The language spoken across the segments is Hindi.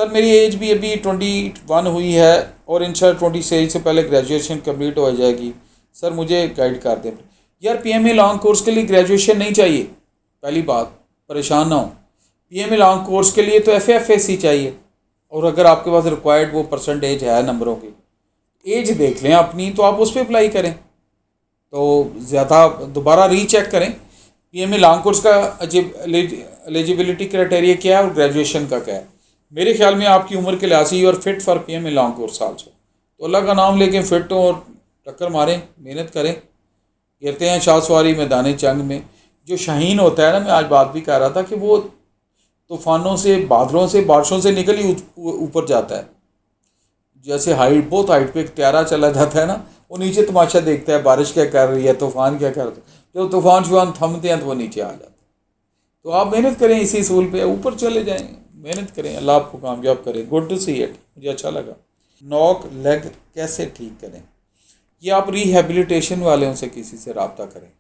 सर मेरी एज भी अभी 21 हुई है और इंशाल्लाह 26 से पहले ग्रेजुएशन कंप्लीट हो जाएगी। सर मुझे गाइड कर दें। यार पीएमए लॉन्ग कोर्स के लिए ग्रेजुएशन नहीं चाहिए, पहली बात, परेशान ना हो। पीएमए लॉन्ग कोर्स के लिए तो एफएफएससी चाहिए, और अगर आपके पास रिक्वायर्ड वो परसेंटेज है नंबरों की, एज देख लें अपनी तो आप उस पर अप्लाई करें। तो ज़्यादा दोबारा रीचेक करें पीएमए लॉन्ग कोर्स का एलिजिबिलिटी क्राइटेरिया क्या है और ग्रेजुएशन का क्या है। मेरे ख्याल में आपकी उम्र के लिहाज से you are fit for PMA long course also. तो अल्लाह का नाम लेके फिट हो और टक्कर मारें, मेहनत करें। कहते हैं शाह सवारी मैदान जंग में जो शाहीन होता है ना, मैं आज बात भी कर रहा था कि वो तूफ़ानों से, बादलों से, बारिशों से निकल ही ऊपर जाता है। जैसे हाइट, बहुत हाइट पे एक त्यारा चला जाता है ना, वो नीचे तमाशा देखता है बारिश क्या कर रही है, तूफ़ान क्या कर रहा है। जब तूफ़ान शुफान थमते हैं तो वो नीचे आ जाते हैं। तो आप मेहनत करें, इसी सूल पे ऊपर चले जाएं, मेहनत करें, अल्लाह आपको कामयाब करे। गुड टू सी इट, मुझे अच्छा लगा। नॉक लेग कैसे ठीक करें? ये आप रिहेबिलिटेशन वालों से किसी से रब्ता करें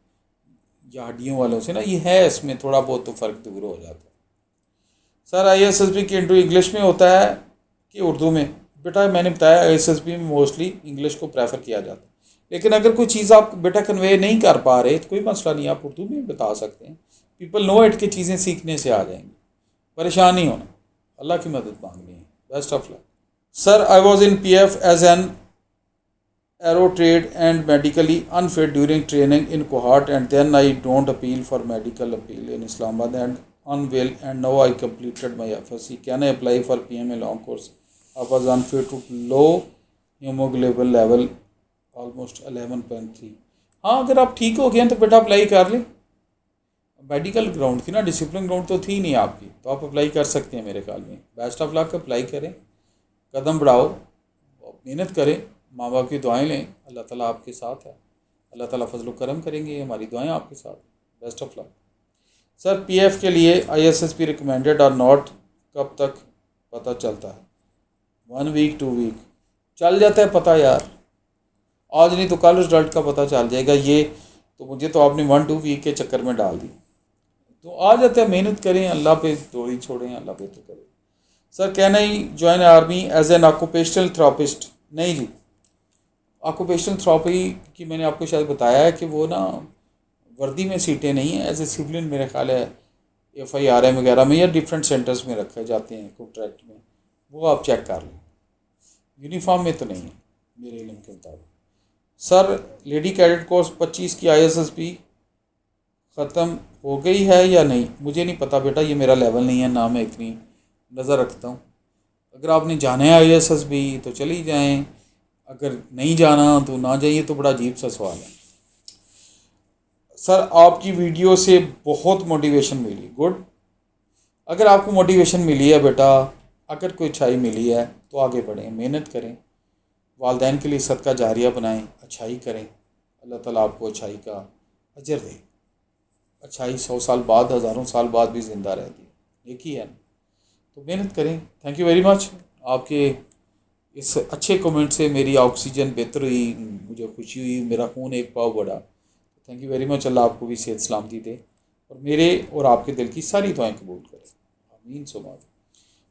या हड्डियों वालों से ना, ये है इसमें थोड़ा बहुत तो फ़र्क दूर हो जाता है। सर ISSB की इंटरव्यू इंग्लिश में होता है कि उर्दू में? बेटा मैंने बताया ISSB में मोस्टली इंग्लिश को प्रेफर किया जाता है, लेकिन अगर कोई चीज़ आप बेटा कन्वे नहीं कर पा रहे तो कोई मसला नहीं, आप उर्दू में बता सकते हैं। पीपल नो इट की चीज़ें सीखने से आ जाएंगी, परेशान नहीं होना, अल्लाह की मदद मांगनी है। Best of luck. Sir I was in PF as an aero trade and medically unfit during training in cohort, and then I don't appeal for medical appeal in Islamabad and unwell, and now I completed my FSC. Can I apply for PMA long course? I was unfit to low hemoglobin level almost 11.3. हाँ अगर आप ठीक हो गए तो बेटा अप्लाई कर लें। मेडिकल ग्राउंड थी ना, डिसिप्लिन ग्राउंड तो थी नहीं आपकी, तो आप अप्लाई कर सकते हैं मेरे ख्याल में। बेस्ट ऑफ लक, अप्लाई करें, कदम बढ़ाओ, मेहनत करें, माँ बाप की दुआएं लें, अल्लाह ताला आपके साथ है, अल्लाह ताला फजल करम करेंगे, हमारी दुआएं आपके साथ। Best of luck. Sir PF के लिए ISSB रिकमेंडेड और नॉट कब तक पता चलता है? 1 वीक 2 वीक चल जाता है पता यार, आज नहीं तो कल रिजल्ट का पता चल जाएगा। ये तो मुझे तो आपने 1-2 वीक के चक्कर में डाल दी, तो आ जाता है। मेहनत करें, अल्लाह पे दौड़ी छोड़ें, अल्लाह पे तो करें। Sir can I join army as an occupational therapist? नहीं जी, ऑक्यूपेशनल थेरेपी की मैंने आपको शायद बताया है कि वो ना वर्दी में सीटें नहीं हैं, एज ए सिविलियन मेरा ख्याल है FIRM वगैरह में या डिफरेंट सेंटर्स में रखे जाते हैं कॉन्ट्रैक्ट में, वो आप चेक कर लें। यूनिफॉर्म में तो नहीं है मेरे इल्म के मुताबिक। सर लेडी कैडेट कोर्स 25 की ISSB ख़त्म हो गई है या नहीं? मुझे नहीं पता बेटा, ये मेरा लेवल नहीं है ना, मैं इतनी नज़र रखता हूँ। अगर आपने जाना है ISSB तो चली जाएं, अगर नहीं जाना तो ना जाइए। तो बड़ा अजीब सा सवाल है। सर आपकी वीडियो से बहुत मोटिवेशन मिली। गुड, अगर आपको मोटिवेशन मिली है बेटा, अगर कोई अच्छाई मिली है तो आगे बढ़ें, मेहनत करें, वालदैन के लिए सदका जारिया बनाएं, अच्छाई करें, अल्लाह ताला आपको अच्छाई का अजर दे। अच्छाई 100 साल बाद, हज़ारों साल बाद भी ज़िंदा रहती है, एक ही है। तो मेहनत करें। Thank you very much. आपके इस अच्छे कमेंट से मेरी ऑक्सीजन बेहतर हुई, मुझे खुशी हुई, मेरा खून एक पाव बढ़ा। Thank you very much. अल्लाह आपको भी सेहत सलामती दे और मेरे और आपके दिल की सारी दुआएं कबूल करे। आमीन सुमा।